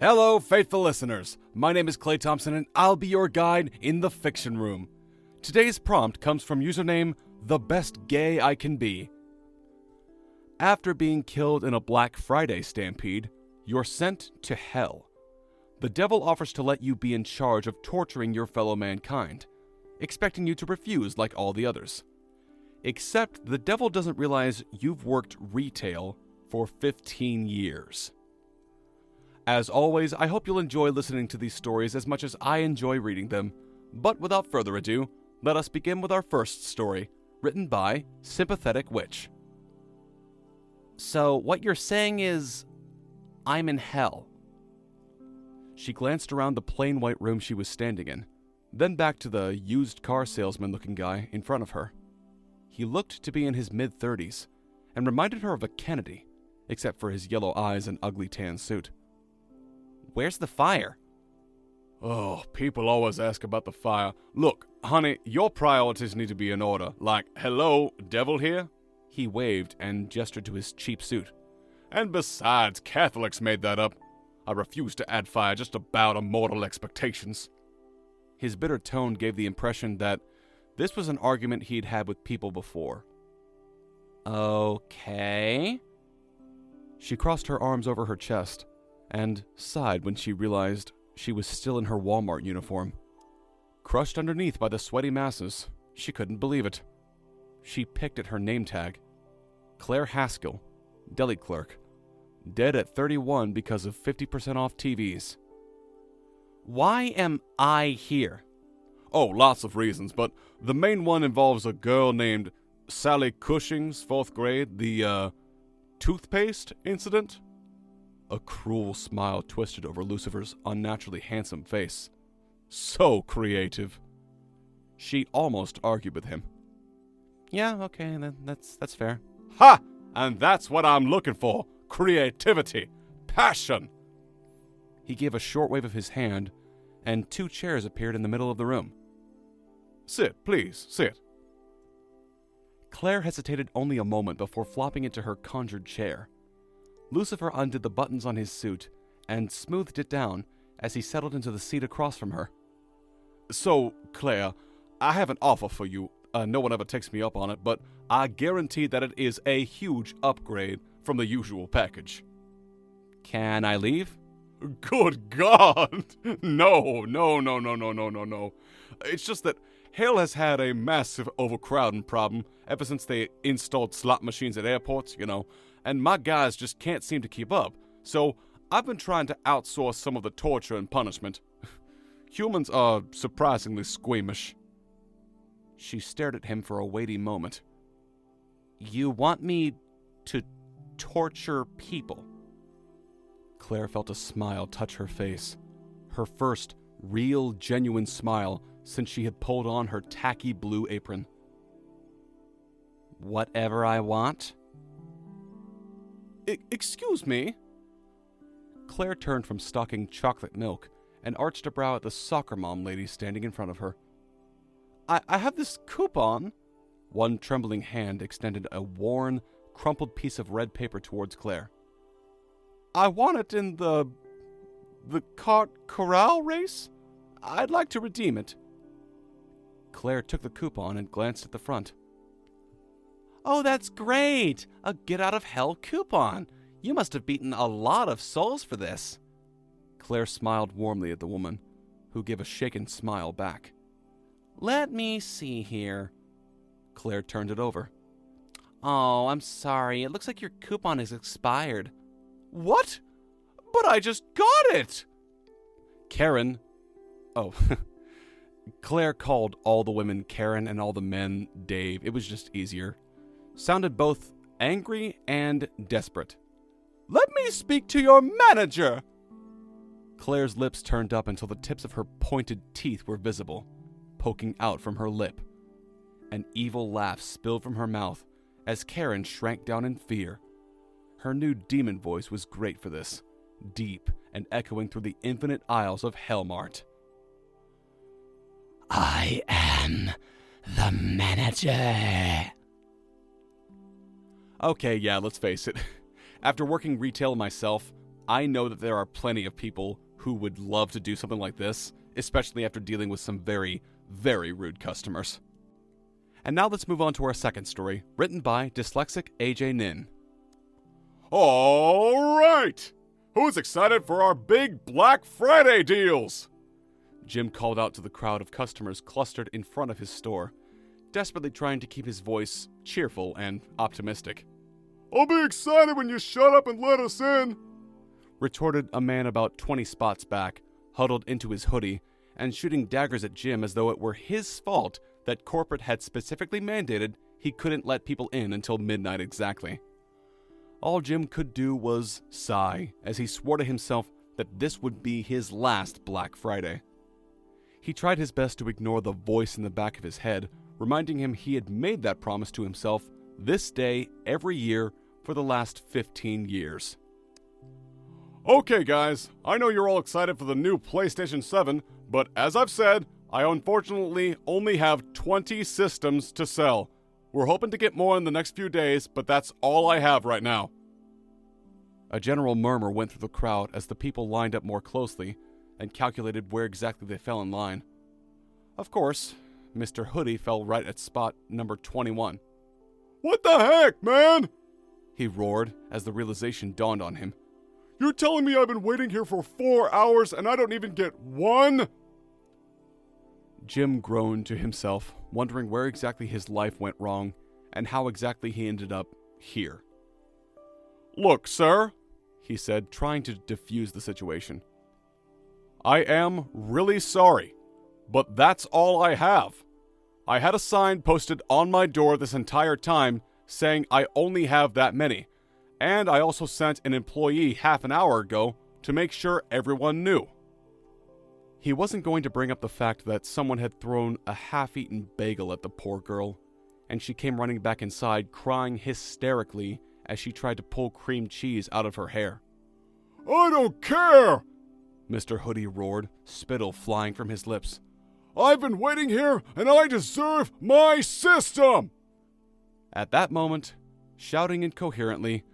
Hello, faithful listeners. My name is Clay Thompson, and I'll be your guide in the fiction room. Today's prompt comes from username The Best Gay I Can Be. After being killed in a Black Friday stampede, you're sent to hell. The devil offers to let you be in charge of torturing your fellow mankind, expecting you to refuse like all the others. Except the devil doesn't realize you've worked retail for 15 years. As always, I hope you'll enjoy listening to these stories as much as I enjoy reading them. But without further ado, let us begin with our first story, written by Sympathetic Witch. So, what you're saying is, I'm in hell. She glanced around the plain white room she was standing in, then back to the used car salesman-looking guy in front of her. He looked to be in his mid-30s, and reminded her of a Kennedy, except for his yellow eyes and ugly tan suit. Where's the fire? Oh, people always ask about the fire. Look, honey, your priorities need to be in order. Like, hello, devil here? He waved and gestured to his cheap suit. And besides, Catholics made that up. I refuse to add fire just to bow to mortal expectations. His bitter tone gave the impression that this was an argument he'd had with people before. Okay. She crossed her arms over her chest and sighed when she realized she was still in her Walmart uniform. Crushed underneath by the sweaty masses, she couldn't believe it. She picked at her name tag. Claire Haskell, deli clerk, dead at 31 because of 50% off TVs. Why am I here? Oh, lots of reasons, but the main one involves a girl named Sally Cushing's 4th grade, the, toothpaste incident? A cruel smile twisted over Lucifer's unnaturally handsome face. So creative. She almost argued with him. Yeah, okay, that's fair. Ha! And that's what I'm looking for. Creativity. Passion. He gave a short wave of his hand, and 2 chairs appeared in the middle of the room. Sit, please, sit. Claire hesitated only a moment before flopping into her conjured chair. Lucifer undid the buttons on his suit and smoothed it down as he settled into the seat across from her. So, Claire, I have an offer for you. No one ever takes me up on it, but I guarantee that it is a huge upgrade from the usual package. Can I leave? Good God! No. It's just that hell has had a massive overcrowding problem ever since they installed slot machines at airports, and my guys just can't seem to keep up. So I've been trying to outsource some of the torture and punishment. Humans are surprisingly squeamish. She stared at him for a weighty moment. You want me to torture people? Claire felt a smile touch her face. Her first real, genuine smile since she had pulled on her tacky blue apron. Whatever I want? Excuse me? Claire turned from stocking chocolate milk and arched a brow at the soccer mom lady standing in front of her. I have this coupon. One trembling hand extended a worn, crumpled piece of red paper towards Claire. I want it in the cart corral race? I'd like to redeem it. Claire took the coupon and glanced at the front. Oh, that's great! A get-out-of-hell coupon! You must have beaten a lot of souls for this. Claire smiled warmly at the woman, who gave a shaken smile back. Let me see here. Claire turned it over. Oh, I'm sorry. It looks like your coupon is expired. What? But I just got it! Karen. Oh. Claire called all the women Karen and all the men Dave. It was just easier. Sounded both angry and desperate. Let me speak to your manager! Claire's lips turned up until the tips of her pointed teeth were visible, poking out from her lip. An evil laugh spilled from her mouth as Karen shrank down in fear. Her new demon voice was great for this, deep and echoing through the infinite aisles of Hellmart. I am the manager. Okay, yeah, let's face it. After working retail myself, I know that there are plenty of people who would love to do something like this, especially after dealing with some very, very rude customers. And now let's move on to our second story, written by dyslexic AJ Nin. All right! Who's excited for our big Black Friday deals? Jim called out to the crowd of customers clustered in front of his store, desperately trying to keep his voice cheerful and optimistic. I'll be excited when you shut up and let us in, retorted a man about 20 spots back, huddled into his hoodie, and shooting daggers at Jim as though it were his fault that corporate had specifically mandated he couldn't let people in until midnight exactly. All Jim could do was sigh as he swore to himself that this would be his last Black Friday. He tried his best to ignore the voice in the back of his head, reminding him he had made that promise to himself this day every year for the last 15 years. Okay guys, I know you're all excited for the new PlayStation 7, but as I've said, I unfortunately only have 20 systems to sell. We're hoping to get more in the next few days, but that's all I have right now. A general murmur went through the crowd as the people lined up more closely and calculated where exactly they fell in line. Of course, Mr. Hoodie fell right at spot number 21. What the heck, man? He roared as the realization dawned on him. You're telling me I've been waiting here for 4 hours and I don't even get one? Jim groaned to himself, wondering where exactly his life went wrong and how exactly he ended up here. Look, sir, he said, trying to defuse the situation. I am really sorry, but that's all I have. I had a sign posted on my door this entire time saying I only have that many, and I also sent an employee half an hour ago to make sure everyone knew. He wasn't going to bring up the fact that someone had thrown a half-eaten bagel at the poor girl, and she came running back inside crying hysterically as she tried to pull cream cheese out of her hair. I don't care! Mr. Hoodie roared, spittle flying from his lips. I've been waiting here, and I deserve my system! At that moment, shouting incoherently,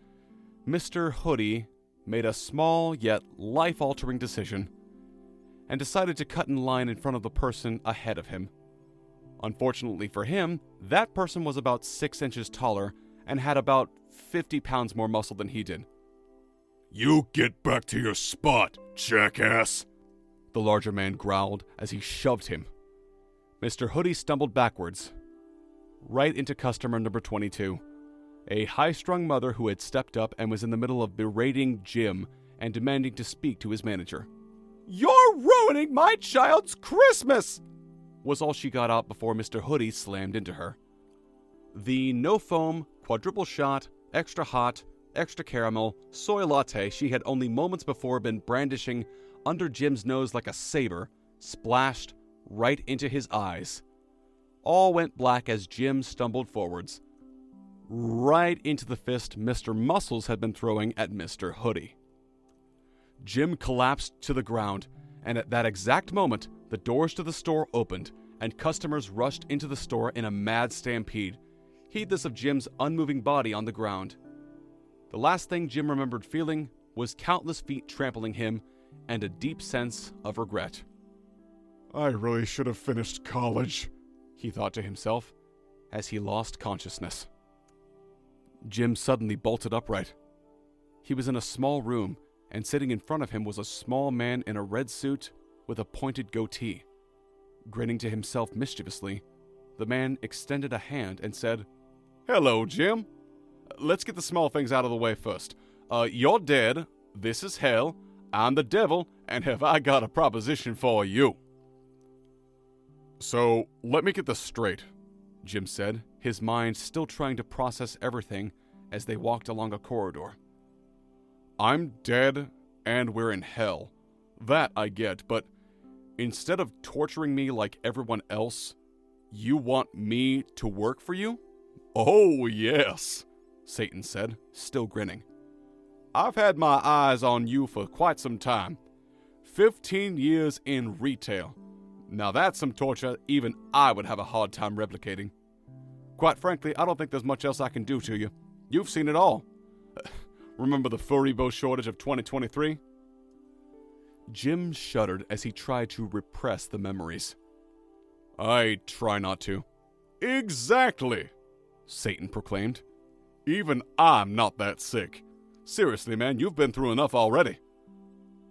Mr. Hoodie made a small yet life-altering decision and decided to cut in line in front of the person ahead of him. Unfortunately for him, that person was about 6 inches taller and had about 50 pounds more muscle than he did. You get back to your spot, jackass! The larger man growled as he shoved him. Mr. Hoodie stumbled backwards, right into customer number 22, a high-strung mother who had stepped up and was in the middle of berating Jim and demanding to speak to his manager. You're ruining my child's Christmas! Was all she got out before Mr. Hoodie slammed into her. The no-foam, quadruple shot, extra hot, extra caramel, soy latte she had only moments before been brandishing under Jim's nose like a saber splashed right into his eyes. All went black as Jim stumbled forwards, right into the fist Mr. Muscles had been throwing at Mr. Hoodie. Jim collapsed to the ground, and at that exact moment, the doors to the store opened, and customers rushed into the store in a mad stampede, heedless of Jim's unmoving body on the ground. The last thing Jim remembered feeling was countless feet trampling him and a deep sense of regret. I really should have finished college, he thought to himself as he lost consciousness. Jim suddenly bolted upright. He was in a small room, and sitting in front of him was a small man in a red suit with a pointed goatee. Grinning to himself mischievously, the man extended a hand and said, Hello, Jim. Let's get the small things out of the way first. You're dead, this is hell, I'm the devil, and have I got a proposition for you. So, let me get this straight, Jim said, his mind still trying to process everything as they walked along a corridor. I'm dead, and we're in hell. That I get, but instead of torturing me like everyone else, you want me to work for you? Oh, yes, Satan said, still grinning. I've had my eyes on you for quite some time. 15 years in retail. Now that's some torture even I would have a hard time replicating. Quite frankly, I don't think there's much else I can do to you. You've seen it all. Remember the Furibo shortage of 2023? Jim shuddered as he tried to repress the memories. I try not to. Exactly, Satan proclaimed. Even I'm not that sick. Seriously, man, you've been through enough already.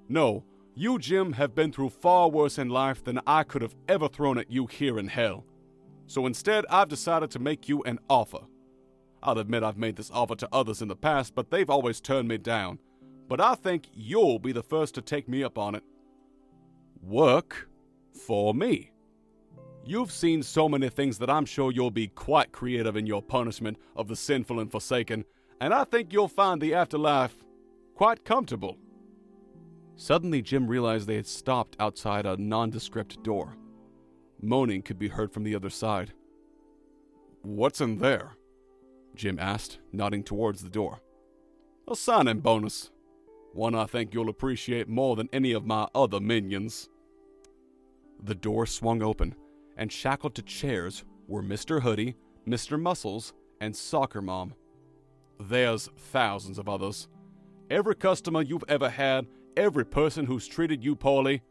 No, you, Jim, have been through far worse in life than I could have ever thrown at you here in hell. So instead, I've decided to make you an offer. I'll admit I've made this offer to others in the past, but they've always turned me down. But I think you'll be the first to take me up on it. Work for me. You've seen so many things that I'm sure you'll be quite creative in your punishment of the sinful and forsaken, and I think you'll find the afterlife quite comfortable. Suddenly, Jim realized they had stopped outside a nondescript door. Moaning could be heard from the other side. What's in there? Jim asked, nodding towards the door. A sign-in bonus. One I think you'll appreciate more than any of my other minions. The door swung open, and shackled to chairs were Mr. Hoodie, Mr. Muscles, and Soccer Mom. There's thousands of others. Every customer you've ever had, every person who's treated you poorly,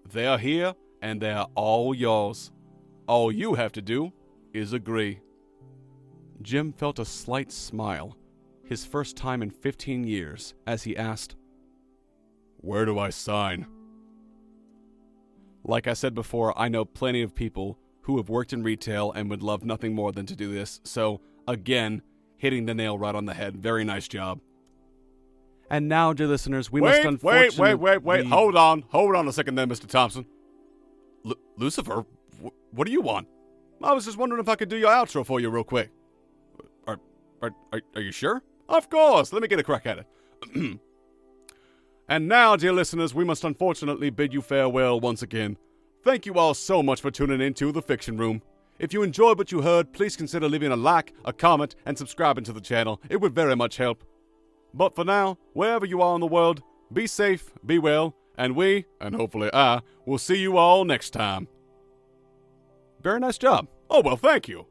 they're here and they're all yours. All you have to do is agree. Jim felt a slight smile, his first time in 15 years, as he asked, "Where do I sign?" Like I said before, I know plenty of people who have worked in retail and would love nothing more than to do this, so, again, hitting the nail right on the head. Very nice job. And now, dear listeners, we must unfortunately... Wait. Hold on a second there, Mr. Thompson. Lucifer, what do you want? I was just wondering if I could do your outro for you real quick. Are you sure? Of course, let me get a crack at it. And now, dear listeners, we must unfortunately bid you farewell once again. Thank you all so much for tuning in to The Fiction Room. If you enjoyed what you heard, please consider leaving a like, a comment, and subscribing to the channel. It would very much help. But for now, wherever you are in the world, be safe, be well, and we, and hopefully I, will see you all next time. Very nice job. Oh, well, thank you.